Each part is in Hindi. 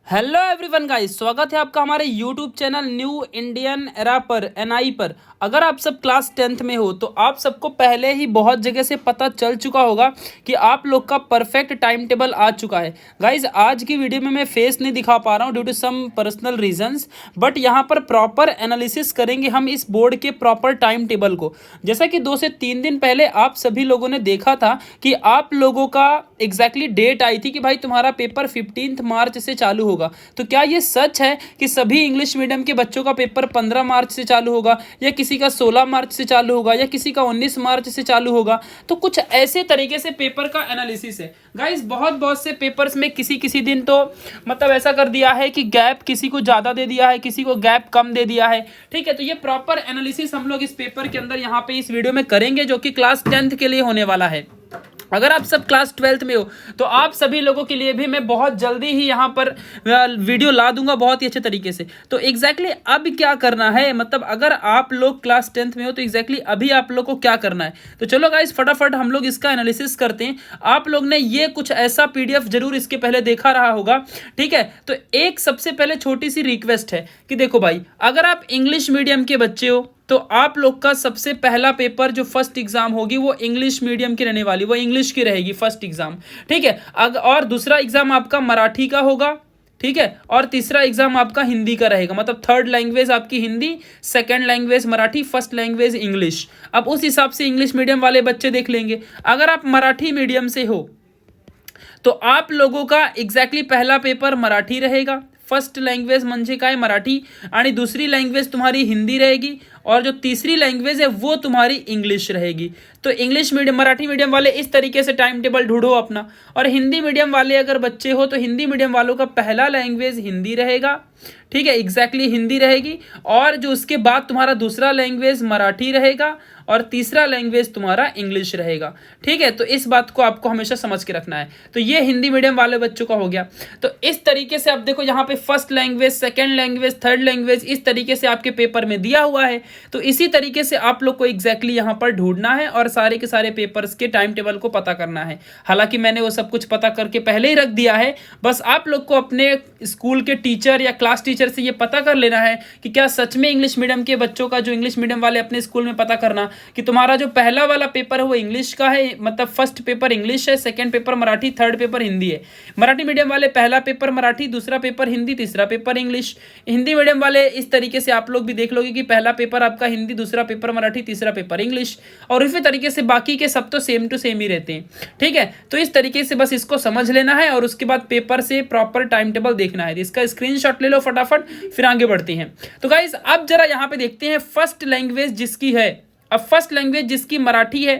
हेलो एवरीवन गाइस, स्वागत है आपका हमारे YouTube channel new Indian era पर एनआई पर। अगर आप सब क्लास 10th में हो तो आप सबको पहले ही बहुत जगह से पता चल चुका होगा कि आप लोग का परफेक्ट टाइम टेबल आ चुका है। गाइस, आज की वीडियो में मैं फेस नहीं दिखा पा रहा हूँ due to some personal reasons, but यहाँ पर प्रॉपर एनालिसिस करेंगे हम इस बोर्ड के प्रॉपर टाइम टेबल को। जैसा कि 2 से 3 दिन पहले आप सभी लोगों ने देखा था कि आप लोगों का एग्जैक्टली डेट आई थी कि भाई तुम्हारा पेपर 15 मार्च से चालू होगा। तो क्या ये सच है कि सभी इंग्लिश मीडियम के बच्चों का पेपर 15 मार्च से चालू होगा, या किसी का 16 मार्च से चालू होगा, या किसी का 19 मार्च से चालू होगा? तो कुछ ऐसे तरीके से पेपर का एनालिसिस है गाइस। बहुत बहुत से पेपर्स में किसी किसी दिन तो मतलब ऐसा कर दिया है कि गैप किसी को ज़्यादा दे दिया है, किसी को गैप कम दे दिया है। ठीक है, तो ये प्रॉपर एनालिसिस हम लोग इस पेपर के अंदर यहाँ पे इस वीडियो में करेंगे, जो कि क्लास 10th के लिए होने वाला है। अगर आप सब क्लास 12th में हो तो आप सभी लोगों के लिए भी मैं बहुत जल्दी ही यहाँ पर वीडियो ला दूंगा बहुत ही अच्छे तरीके से। तो एग्जैक्टली अब क्या करना है, मतलब अगर आप लोग क्लास 10th में हो तो एग्जैक्टली अभी आप लोग को क्या करना है। तो चलो गाइस, फटाफट हम लोग इसका एनालिसिस करते हैं। आप लोग ने ये कुछ ऐसा पीडीएफ जरूर इसके पहले देखा रहा होगा, ठीक है। तो एक सबसे पहले छोटी सी रिक्वेस्ट है कि देखो भाई, अगर आप इंग्लिश मीडियम के बच्चे हो तो आप लोग का सबसे पहला पेपर जो फर्स्ट एग्जाम होगी वो इंग्लिश मीडियम की रहने वाली, वो इंग्लिश की रहेगी फर्स्ट एग्जाम, ठीक है। और दूसरा एग्जाम आपका मराठी का होगा, ठीक है। और तीसरा एग्जाम आपका हिंदी का रहेगा, मतलब थर्ड लैंग्वेज आपकी Hindi, second language Marathi, first language English. अब उस हिसाब से इंग्लिश मीडियम वाले बच्चे देख लेंगे। अगर आप मराठी मीडियम से हो तो आप लोगों का एग्जैक्टली पहला पेपर मराठी रहेगा, फर्स्ट लैंग्वेज म्हणजे काय मराठी, आणि दूसरी लैंग्वेज तुम्हारी हिंदी रहेगी, और जो तीसरी लैंग्वेज है वो तुम्हारी इंग्लिश रहेगी। तो इंग्लिश मीडियम मराठी मीडियम वाले इस तरीके से टाइम टेबल ढूंढो अपना। और हिंदी मीडियम वाले अगर बच्चे हो तो हिंदी मीडियम वालों का पहला लैंग्वेज हिंदी रहेगा, ठीक है, एग्जैक्टली हिंदी रहेगी। और जो उसके बाद तुम्हारा दूसरा लैंग्वेज मराठी रहेगा, और तीसरा लैंग्वेज तुम्हारा इंग्लिश रहेगा, ठीक है। तो इस बात को आपको हमेशा समझ के रखना है। तो ये हिंदी मीडियम वाले बच्चों का हो गया। तो इस तरीके से आप देखो, यहाँ पे first language, second language, third language इस तरीके से आपके पेपर में दिया हुआ है। तो इसी तरीके से आप लोग को एग्जैक्टली यहाँ पर ढूंढना है और सारे के सारे पेपर्स के टाइम टेबल को पता करना है। हालांकि मैंने वो सब कुछ पता करके पहले ही रख दिया है, बस आप लोग को अपने स्कूल के टीचर या क्लास टीचर से ये पता कर लेना है कि क्या सच में इंग्लिश मीडियम के बच्चों का, जो इंग्लिश मीडियम वाले अपने स्कूल में पता करना कि तुम्हारा जो पहला वाला पेपर है वो इंग्लिश का है, मतलब फर्स्ट पेपर इंग्लिश है, second paper Marathi, third paper Hindi है। मराठी मीडियम वाले पहला पेपर मराठी, दूसरा पेपर हिंदी, तीसरा पेपर इंग्लिश। हिंदी मीडियम वाले इस तरीके से आप लोग भी देख लोगे कि पहला पेपर आपका हिंदी, दूसरा पेपर मराठी, तीसरा पेपर इंग्लिश, और इसी तरीके से बाकी के सब तो सेम टू सेम ही रहते हैं, ठीक है। तो इस तरीके से बस इसको समझ लेना है और उसके बाद पेपर से प्रॉपर टाइम टेबल देखना है। इसका स्क्रीनशॉट ले लो फटाफट, फिर आगे बढ़ते हैं। तो गाइस, अब जरा यहाँ पे देखते हैं फर्स्ट लैंग्वेज जिसकी है। अब फर्स्ट लैंग्वेज जिसकी मराठी है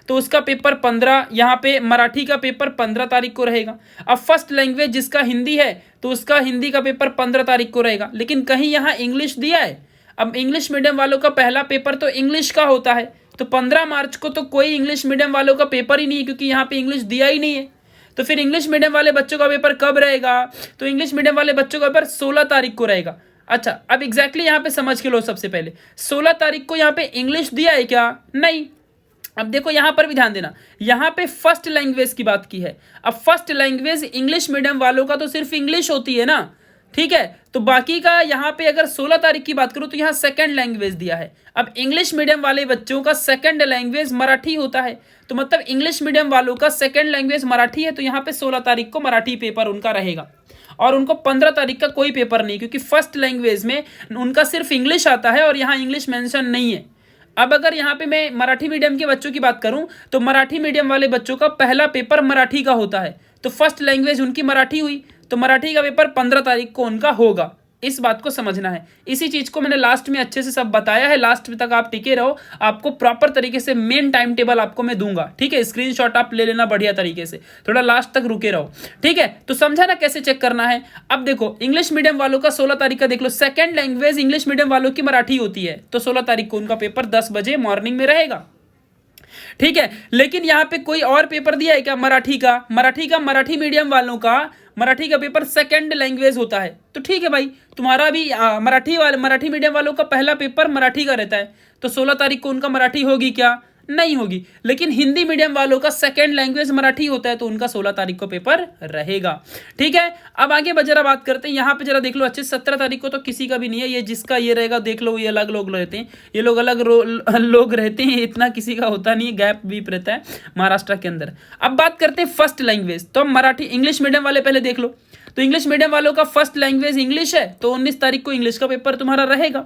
तो उसका पेपर 15, यहाँ पे मराठी का पेपर 15 तारीख को रहेगा। अब फर्स्ट लैंग्वेज जिसका हिंदी है तो उसका हिंदी का पेपर 15 तारीख को रहेगा, लेकिन कहीं यहाँ इंग्लिश दिया है। अब इंग्लिश मीडियम वालों का पहला पेपर तो इंग्लिश का होता है, तो 15 मार्च को तो कोई इंग्लिश मीडियम वालों का पेपर ही नहीं है, क्योंकि यहाँ पे इंग्लिश दिया ही नहीं है। तो फिर इंग्लिश मीडियम वाले बच्चों का पेपर कब रहेगा? तो इंग्लिश मीडियम वाले बच्चों का पेपर 16 तारीख को रहेगा। अच्छा, अब एग्जैक्टली यहाँ पे समझ के लो। सबसे पहले 16 तारीख को यहाँ पे इंग्लिश दिया है क्या? नहीं। अब देखो यहाँ पर भी ध्यान देना, यहाँ पे फर्स्ट लैंग्वेज की बात की है। अब फर्स्ट लैंग्वेज इंग्लिश मीडियम वालों का तो सिर्फ इंग्लिश होती है ना, ठीक है। तो बाकी का यहाँ पे अगर 16 तारीख की बात करूँ तो यहाँ सेकंड लैंग्वेज दिया है। अब इंग्लिश मीडियम वाले बच्चों का सेकंड लैंग्वेज मराठी होता है, तो मतलब इंग्लिश मीडियम वालों का सेकंड लैंग्वेज मराठी है, तो यहाँ पे 16 तारीख को मराठी पेपर उनका रहेगा। और उनको 15 तारीख का कोई पेपर नहीं, क्योंकि फर्स्ट लैंग्वेज में उनका सिर्फ इंग्लिश आता है और यहाँ इंग्लिश मेंशन नहीं है। अब अगर यहाँ पे मैं मराठी मीडियम के बच्चों की बात करूं तो मराठी मीडियम वाले बच्चों का पहला पेपर मराठी का होता है, तो फर्स्ट लैंग्वेज उनकी मराठी हुई, तो मराठी का पेपर 15 तारीख को उनका होगा। इस बात को समझना है। इसी चीज को मैंने लास्ट में अच्छे से सब बताया है, लास्ट तक आप टिके रहो, आपको प्रॉपर तरीके से मेन टाइम टेबल आपको मैं दूंगा, ठीक है। स्क्रीनशॉट आप ले लेना बढ़िया तरीके से, थोड़ा लास्ट तक रुके रहो, ठीक है। तो समझा ना कैसे चेक करना है। अब देखो, इंग्लिश मीडियम वालों का 16 तारीख का देख लो, सेकंड लैंग्वेज इंग्लिश मीडियम वालों की मराठी होती है, तो 16 तारीख को उनका पेपर 10 बजे मॉर्निंग में रहेगा, ठीक है। लेकिन यहाँ पे कोई और पेपर दिया है क्या? मराठी का मराठी मीडियम वालों का मराठी का पेपर सेकंड लैंग्वेज होता है, तो ठीक है भाई, तुम्हारा भी मराठी मीडियम वालों का पहला पेपर मराठी का रहता है, तो 16 तारीख को उनका मराठी होगी क्या? नहीं होगी। लेकिन हिंदी मीडियम वालों का सेकंड लैंग्वेज मराठी होता है तो उनका 16 तारीख को पेपर रहेगा। ठीक है, अब आगे जरा बात करते हैं। यहाँ पे जरा देख लो अच्छे, 17 तारीख को तो किसी का भी नहीं है, ये जिसका ये रहेगा देख लो, ये अलग लोग रहते हैं, ये लोग अलग लोग रहते हैं, इतना किसी का होता नहीं है, गैप भी रहता है महाराष्ट्र के अंदर। अब बात करते हैं फर्स्ट लैंग्वेज, तो मराठी इंग्लिश मीडियम वाले पहले देख लो। तो इंग्लिश मीडियम वालों का फर्स्ट लैंग्वेज इंग्लिश है तो 19 तारीख को इंग्लिश का पेपर तुम्हारा रहेगा।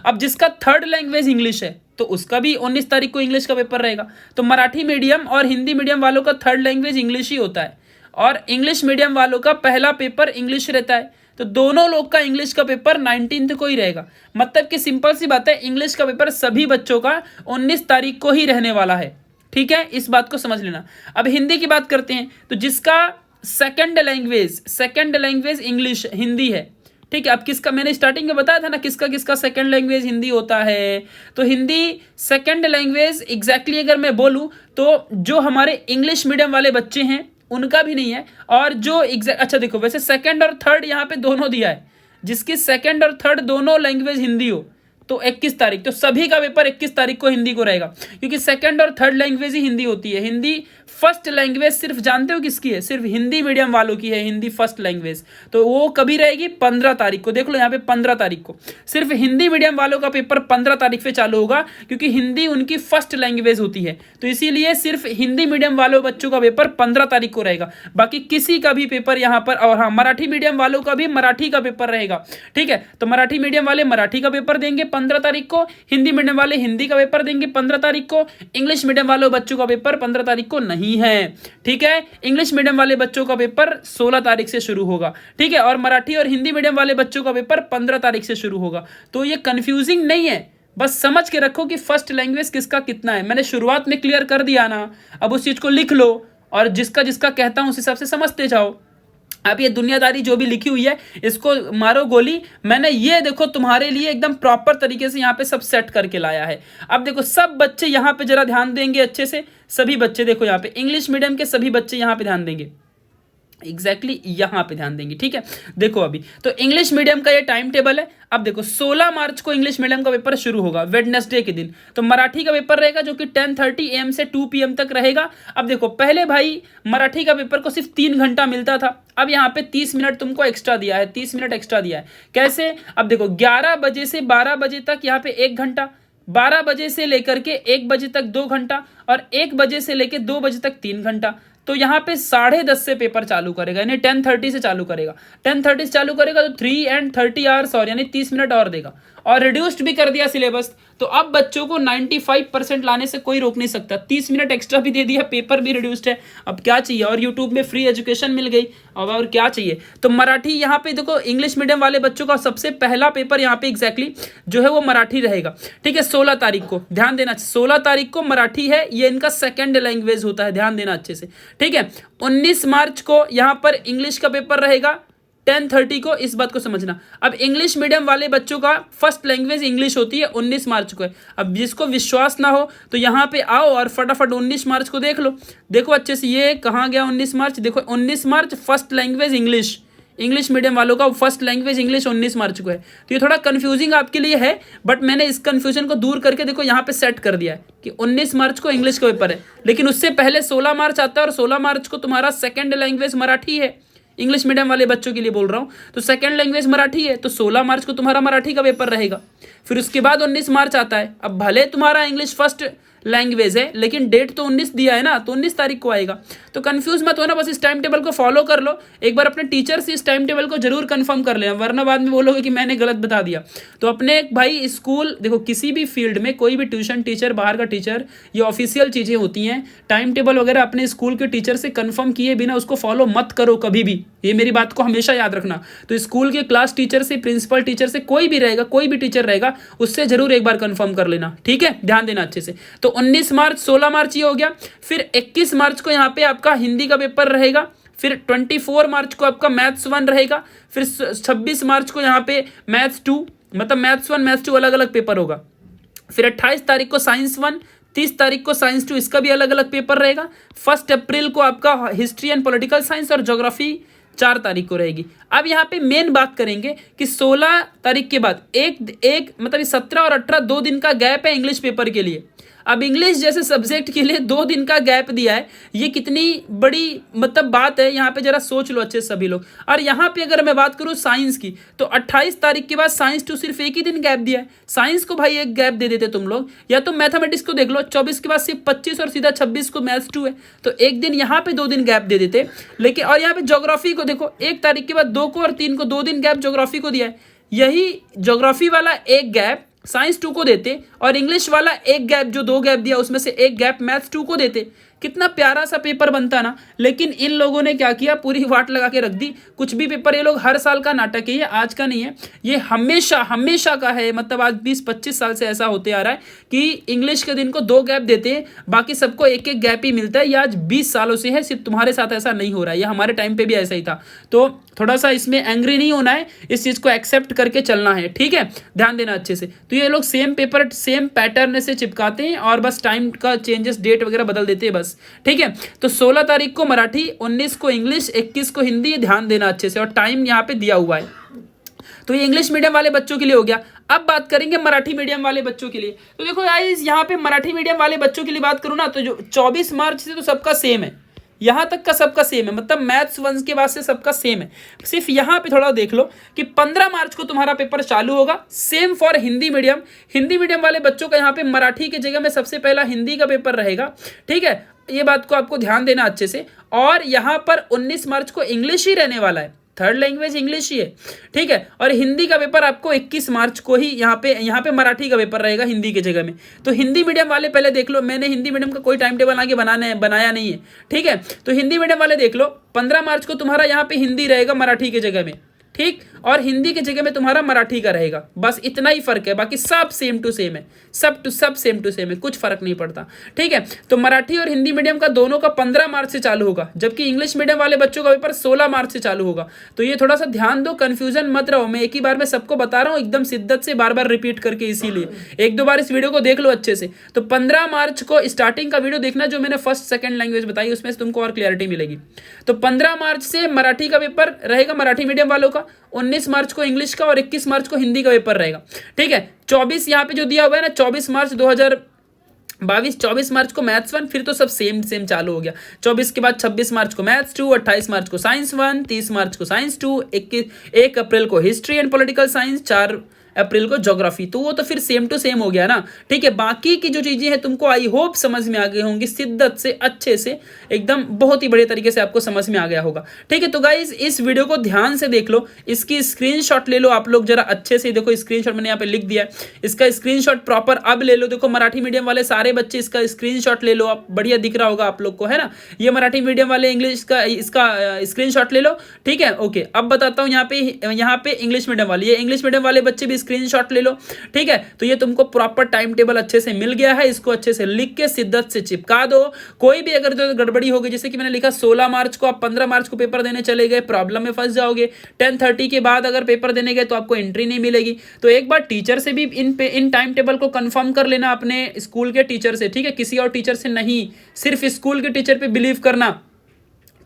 अब जिसका थर्ड लैंग्वेज इंग्लिश है तो उसका भी 19 तारीख को इंग्लिश का पेपर रहेगा। तो मराठी मीडियम और हिंदी मीडियम वालों का थर्ड लैंग्वेज इंग्लिश ही होता है और इंग्लिश मीडियम वालों का पहला पेपर इंग्लिश रहता है। तो दोनों लोग का इंग्लिश का पेपर 19 को ही रहेगा। मतलब कि सिंपल सी बात है, इंग्लिश का पेपर सभी बच्चों का 19 तारीख को ही रहने वाला है। ठीक है, इस बात को समझ लेना। अब हिंदी की बात करते हैं, तो जिसका सेकंड लैंग्वेज इंग्लिश हिंदी है। ठीक है, अब किसका, मैंने स्टार्टिंग में बताया था ना किसका किसका सेकंड लैंग्वेज हिंदी होता है। तो हिंदी सेकंड लैंग्वेज एग्जैक्टली अगर मैं बोलूं तो जो हमारे इंग्लिश मीडियम वाले बच्चे हैं उनका भी नहीं है। और जो अच्छा देखो, वैसे सेकंड और थर्ड यहाँ पे दोनों दिया है, जिसकी सेकंड और थर्ड दोनों लैंग्वेज हिंदी हो तो 21 तारीख, तो सभी का पेपर 21 तारीख को हिंदी को रहेगा, क्योंकि सेकंड और थर्ड लैंग्वेज ही हिंदी होती है। हिंदी फर्स्ट लैंग्वेज सिर्फ जानते हो किसकी है, सिर्फ हिंदी मीडियम वालों की है हिंदी फर्स्ट लैंग्वेज। तो वो कभी रहेगी 15 तारीख को, देख लो यहाँ पे 15 तारीख को सिर्फ हिंदी मीडियम वालों का पेपर 15 तारीख से चालू होगा, क्योंकि हिंदी उनकी फर्स्ट लैंग्वेज होती है। तो इसीलिए सिर्फ हिंदी मीडियम वालों बच्चों का पेपर 15 तारीख को रहेगा, बाकी किसी का भी पेपर यहाँ पर। और हाँ, मराठी मीडियम वालों का भी मराठी का पेपर रहेगा। ठीक है, तो मराठी मीडियम वाले मराठी का पेपर देंगे 15 तारीख को, हिंदी मीडियम वाले हिंदी का पेपर देंगे 15 तारीख को, इंग्लिश मीडियम वालों बच्चों का पेपर 15 तारीख को नहीं है। ठीक है, इंग्लिश मीडियम वाले बच्चों का पेपर 16 तारीख से शुरू होगा। ठीक है, और मराठी और हिंदी मीडियम वाले बच्चों का पेपर 15 तारीख से शुरू होगा। तो ये कंफ्यूजिंग नहीं है, बस समझ के रखो कि फर्स्ट लैंग्वेज किसका कितना है। मैंने शुरुआत में क्लियर कर दिया ना, अब उस चीज को लिख लो और जिसका जिसका कहता हूं उस हिसाब से समझते जाओ। अब ये दुनियादारी जो भी लिखी हुई है इसको मारो गोली। मैंने ये देखो तुम्हारे लिए एकदम प्रॉपर तरीके से यहाँ पे सब सेट करके लाया है। अब देखो सब बच्चे यहाँ पे जरा ध्यान देंगे अच्छे से, सभी बच्चे देखो यहाँ पे इंग्लिश मीडियम के सभी बच्चे यहाँ पे ध्यान देंगे, एग्जैक्टली यहाँ पे ध्यान देंगे। ठीक है, देखो अभी तो इंग्लिश मीडियम का ये टाइम टेबल है। अब देखो 16 मार्च को इंग्लिश मीडियम का पेपर शुरू होगा वेडनेसडे के दिन। तो मराठी का पेपर रहेगा जो कि 10:30 AM से 2 PM तक रहेगा। अब देखो पहले भाई मराठी का पेपर को सिर्फ 3 घंटा मिलता था, अब यहाँ पे 30 मिनट तुमको एक्स्ट्रा दिया है, 30 मिनट एक्स्ट्रा दिया है। कैसे, अब देखो 11 बजे से 12 बजे तक यहाँ पे 1 घंटा, 12 बजे से लेकर के 1 बजे तक 2 घंटा और 1 बजे से लेकर 2 बजे तक 3 घंटा। तो यहाँ पे 10:30 से पेपर चालू करेगा, यानी 10:30 से चालू करेगा। 10:30 से चालू करेगा तो 3:30 आवर्स और यानी 30 मिनट और देगा। और रिड्यूस्ड भी कर दिया सिलेबस, तो अब बच्चों को 95% लाने से कोई रोक नहीं सकता। 30 मिनट एक्स्ट्रा भी दे दिया, पेपर भी रिड्यूस्ड है, अब क्या चाहिए। और यूट्यूब में फ्री एजुकेशन मिल गई, अब और क्या चाहिए। तो मराठी यहाँ पे देखो इंग्लिश मीडियम वाले बच्चों का सबसे पहला पेपर यहाँ पे एग्जैक्टली जो है वो मराठी रहेगा। ठीक है, 16 तारीख को ध्यान देना, 16 तारीख को मराठी है, ये इनका सेकेंड लैंग्वेज होता है, ध्यान देना अच्छे से। ठीक है, 19 मार्च को यहाँ पर इंग्लिश का पेपर रहेगा 10:30 को, इस बात को समझना। अब इंग्लिश मीडियम वाले बच्चों का फर्स्ट लैंग्वेज इंग्लिश होती है, 19 मार्च को है। अब जिसको विश्वास ना हो तो यहाँ पे आओ और फटाफट 19 मार्च को देख लो। देखो अच्छे से, ये कहाँ गया 19 मार्च, देखो 19 March first language English, English medium वालों का फर्स्ट लैंग्वेज इंग्लिश 19 मार्च को है। तो ये थोड़ा कंफ्यूजिंग आपके लिए है, बट मैंने इस कंफ्यूजन को दूर करके देखो यहाँ पे सेट कर दिया है कि 19 मार्च को इंग्लिश का पेपर है, लेकिन उससे पहले 16 मार्च आता है और 16 मार्च को तुम्हारा सेकेंड लैंग्वेज मराठी है। इंग्लिश मीडियम वाले बच्चों के लिए बोल रहा हूँ, तो सेकंड लैंग्वेज मराठी है, तो 16 मार्च को तुम्हारा मराठी का पेपर रहेगा। फिर उसके बाद 19 मार्च आता है। अब भले तुम्हारा इंग्लिश फर्स्ट लैंग्वेज है, लेकिन डेट तो 19 दिया है ना, तो 19 तारीख को आएगा। तो कंफ्यूज मत होना, बस इस टाइम टेबल को फॉलो कर लो। एक बार अपने टीचर से इस टाइम टेबल को जरूर कंफर्म कर लेना, वरना बाद में बोलोगे कि मैंने गलत बता दिया। तो अपने भाई स्कूल देखो, किसी भी फील्ड में कोई भी ट्यूशन टीचर, बाहर का टीचर, ये ऑफिशियल चीज़ें होती हैं। टाइम टेबल वगैरह अपने स्कूल के टीचर से कंफर्म किए बिना उसको फॉलो मत करो कभी भी, ये मेरी बात को हमेशा याद रखना। तो स्कूल के क्लास टीचर से, प्रिंसिपल टीचर से, कोई भी रहेगा, कोई भी टीचर रहेगा, उससे जरूर एक बार कंफर्म कर लेना। ठीक है, ध्यान देना अच्छे से। तो 19 मार्च 16 मार्च ये हो गया। फिर 21 मार्च को यहाँ पे आपका हिंदी का पेपर रहेगा। फिर 24 मार्च को आपका मैथ्स 1 रहेगा। फिर 26 मार्च को यहाँ पे मैथ्स 2, मतलब मैथ्स 1 मैथ्स 2 अलग अलग पेपर होगा। फिर 28 तारीख को साइंस 1, 30 तारीख को साइंस 2, इसका भी अलग अलग पेपर रहेगा। 1 अप्रैल को आपका हिस्ट्री एंड पॉलिटिकल साइंस और ज्योग्राफी 4 तारीख को रहेगी। अब यहाँ पे मेन बात करेंगे कि 16 तारीख के बाद एक मतलब 17 और 18 2 दिन का गैप है इंग्लिश पेपर के लिए। अब इंग्लिश जैसे सब्जेक्ट के लिए 2 दिन का गैप दिया है, ये कितनी बड़ी मतलब बात है, यहाँ पे जरा सोच लो अच्छे से सभी लोग। और यहाँ पे अगर मैं बात करूँ साइंस की, तो 28 तारीख के बाद साइंस टू सिर्फ एक ही दिन गैप दिया है। साइंस को भाई एक गैप दे देते तुम लोग, या तो मैथमेटिक्स को देख लो, 24 के बाद सिर्फ 25 और सीधा 26 को मैथ्स 2 है, तो एक दिन यहाँ पे 2 दिन गैप दे देते। लेकिन और यहाँ पे ज्योग्राफी को देखो, 1 तारीख के बाद 2 को और 3 को 2 दिन गैप ज्योग्राफी को दिया है। यही ज्योग्राफी वाला एक गैप साइंस 2 को देते, और इंग्लिश वाला एक गैप जो 2 गैप दिया उसमें से एक गैप मैथ्स 2 को देते। कितना प्यारा सा पेपर बनता ना। लेकिन इन लोगों ने क्या किया, पूरी वाट लगा के रख दी। कुछ भी पेपर, ये लोग हर साल का नाटक है, ये आज का नहीं है, ये हमेशा हमेशा का है। मतलब आज 20-25 साल से ऐसा होते आ रहा है कि इंग्लिश के दिन को 2 गैप देते हैं, बाकी सबको एक एक गैप ही मिलता है। ये आज 20 सालों से है, सिर्फ तुम्हारे साथ ऐसा नहीं हो रहा है, ये हमारे टाइम पे भी ऐसा ही था। तो थोड़ा सा इसमें एंग्री नहीं होना है, इस चीज़ को एक्सेप्ट करके चलना है, ठीक है, ध्यान देना अच्छे से। तो ये लोग सेम पेपर सेम पैटर्न से चिपकाते हैं और बस टाइम का चेंजेस, डेट वगैरह बदल देते हैं बस, ठीक है। तो 16 तारीख को मराठी, 19 को इंग्लिश, 21 को हिंदी, ये ध्यान देना अच्छे से, और टाइम यहाँ पे दिया हुआ है। तो ये इंग्लिश मीडियम वाले बच्चों के लिए हो गया। अब बात करेंगे मराठी मीडियम वाले बच्चों के लिए। तो देखो गाइस, यहाँ पे मराठी मीडियम वाले बच्चों के लिए बात करूँ ना, तो जो 24 मार्च से तो सबका सेम है, यहाँ तक का सबका सेम है, मतलब मैथ्स 1 के बाद से सबका सेम है। सिर्फ यहाँ पे थोड़ा देख लो कि 15 मार्च को तुम्हारा पेपर चालू होगा। Same for Hindi medium. Hindi medium वाले बच्चों का यहाँ पे मराठी की जगह में सबसे पहला हिंदी का पेपर रहेगा, ठीक है, ये बात को आपको ध्यान देना अच्छे से। और यहाँ पर 19 मार्च को इंग्लिश ही रहने वाला है, थर्ड लैंग्वेज इंग्लिश ही है, ठीक है। और हिंदी का पेपर आपको 21 मार्च को ही यहाँ पे मराठी का पेपर रहेगा हिंदी की जगह में। तो हिंदी मीडियम वाले पहले देख लो, मैंने हिंदी मीडियम का कोई टाइम टेबल आगे बनाया नहीं है, ठीक है। तो हिंदी मीडियम वाले देख लो, 15 मार्च को तुम्हारा यहाँ पे हिंदी रहेगा मराठी की जगह में, ठीक, और हिंदी की जगह में तुम्हारा मराठी का रहेगा। बस इतना ही फर्क है, बाकी सब सेम टू सेम है, सब सेम टू सेम है, कुछ फर्क नहीं पड़ता, ठीक है। तो मराठी और हिंदी मीडियम का दोनों का 15 मार्च से चालू होगा, जबकि इंग्लिश मीडियम वाले बच्चों का पेपर 16 मार्च से चालू होगा। तो ये थोड़ा सा ध्यान दो, कंफ्यूजन मत रहो, मैं एक ही बार में सबको बता रहा हूँ एकदम शिद्दत से, बार बार रिपीट करके, इसीलिए 1-2 बार इस वीडियो को देख लो अच्छे से। तो 15 मार्च को स्टार्टिंग का वीडियो देखना, जो मैंने फर्स्ट सेकंड लैंग्वेज बताई, उसमें से तुमको और क्लियरिटी मिलेगी। तो 15 मार्च से मराठी का पेपर रहेगा मराठी मीडियम वालों का, 19 मार्च को इंग्लिश का, और 21 मार्च को हिंदी का पेपर रहेगा, ठीक है। 24 यहाँ पे जो दिया हुआ है ना, 24 मार्च 2022, 24 मार्च को मैथ्स 1, फिर तो सब सेम चालू हो गया। 24 के बाद 26 मार्च को मैथ्स 2, 28 मार्च को साइंस 1, 30 मार्च को साइंस 2, 1 अप्रैल को हिस्ट्री एंड पॉलिटिकल साइंस, 4 अप्रैल को ज्योग्राफी। तो वो तो फिर सेम टू सेम हो गया ना, ठीक है। बाकी की जो चीजें हैं तुमको आई होप समझ में आ गई होंगी, शिद्दत से, अच्छे से, एकदम बहुत ही बड़े तरीके से आपको समझ में आ गया होगा, ठीक है। तो गाइज इस वीडियो को ध्यान से देख लो, इसकी स्क्रीनशॉट ले लो आप लोग जरा अच्छे से, देखो स्क्रीनशॉट मैंने यहाँ पे लिख दिया है, इसका स्क्रीनशॉट प्रॉपर अब ले लो। देखो मराठी मीडियम वाले सारे बच्चे इसका स्क्रीनशॉट ले लो, आप बढ़िया दिख रहा होगा आप लोग को, है ना। ये मराठी मीडियम वाले इंग्लिश का इसका स्क्रीनशॉट ले लो, ठीक है, ओके। अब बताता हूँ यहाँ पे इंग्लिश मीडियम वाले, ये इंग्लिश मीडियम वाले बच्चे भी स्क्रीनशॉट ले लो, ठीक है। तो ये तुमको प्रॉपर टाइम टेबल अच्छे से मिल गया है, इसको अच्छे से लिख के शिद्दत से चिपका दो। कोई भी अगर जो गड़बड़ी होगी, जैसे कि मैंने लिखा 16 मार्च को, आप 15 मार्च को पेपर देने चले गए, प्रॉब्लम में फंस जाओगे। 10:30 के बाद अगर पेपर देने गए तो आपको एंट्री नहीं मिलेगी। तो एक बार टीचर से भी इन टाइम टेबल को कंफर्म कर लेना, अपने स्कूल के टीचर से, ठीक है, किसी और टीचर से नहीं, सिर्फ स्कूल के टीचर पे बिलीव करना,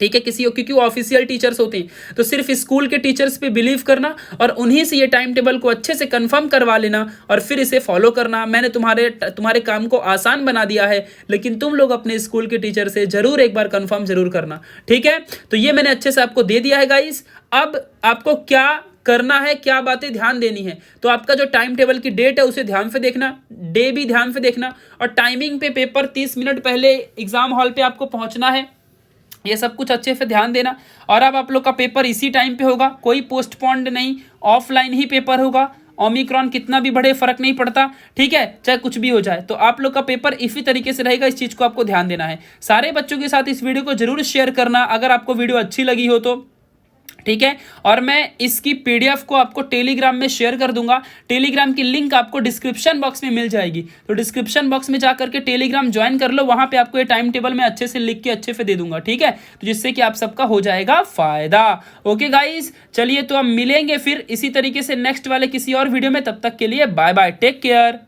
ठीक है, क्योंकि वो ऑफिशियल टीचर्स होते हैं, तो सिर्फ स्कूल के टीचर्स पे बिलीव करना और उन्हीं से ये टाइम टेबल को अच्छे से कंफर्म करवा लेना और फिर इसे फॉलो करना। मैंने तुम्हारे काम को आसान बना दिया है, लेकिन तुम लोग अपने स्कूल के टीचर से जरूर एक बार कंफर्म जरूर करना, ठीक है। तो ये मैंने अच्छे से आपको दे दिया है गाइस। अब आपको क्या करना है, क्या बातें ध्यान देनी है, तो आपका जो टाइम टेबल की डेट है उसे ध्यान से देखना, डे भी ध्यान से देखना, और टाइमिंग पे पेपर 30 मिनट पहले एग्जाम हॉल पे आपको पहुंचना है, ये सब कुछ अच्छे से ध्यान देना। और अब आप लोग का पेपर इसी टाइम पे होगा, कोई पोस्टपोन्ड नहीं, ऑफलाइन ही पेपर होगा। ओमिक्रॉन कितना भी बढ़े फर्क नहीं पड़ता, ठीक है, चाहे कुछ भी हो जाए, तो आप लोग का पेपर इसी तरीके से रहेगा। इस चीज़ को आपको ध्यान देना है। सारे बच्चों के साथ इस वीडियो को जरूर शेयर करना अगर आपको वीडियो अच्छी लगी हो तो, ठीक है। और मैं इसकी पीडीएफ को आपको टेलीग्राम में शेयर कर दूंगा। टेलीग्राम की लिंक आपको डिस्क्रिप्शन बॉक्स में मिल जाएगी, तो डिस्क्रिप्शन बॉक्स में जाकर के टेलीग्राम ज्वाइन कर लो, वहां पे आपको ये टाइम टेबल में अच्छे से लिख के अच्छे से दे दूंगा, ठीक है, तो जिससे कि आप सबका हो जाएगा फायदा। ओके गाइज, चलिए तो हम मिलेंगे फिर इसी तरीके से नेक्स्ट वाले किसी और वीडियो में। तब तक के लिए बाय बाय, टेक केयर।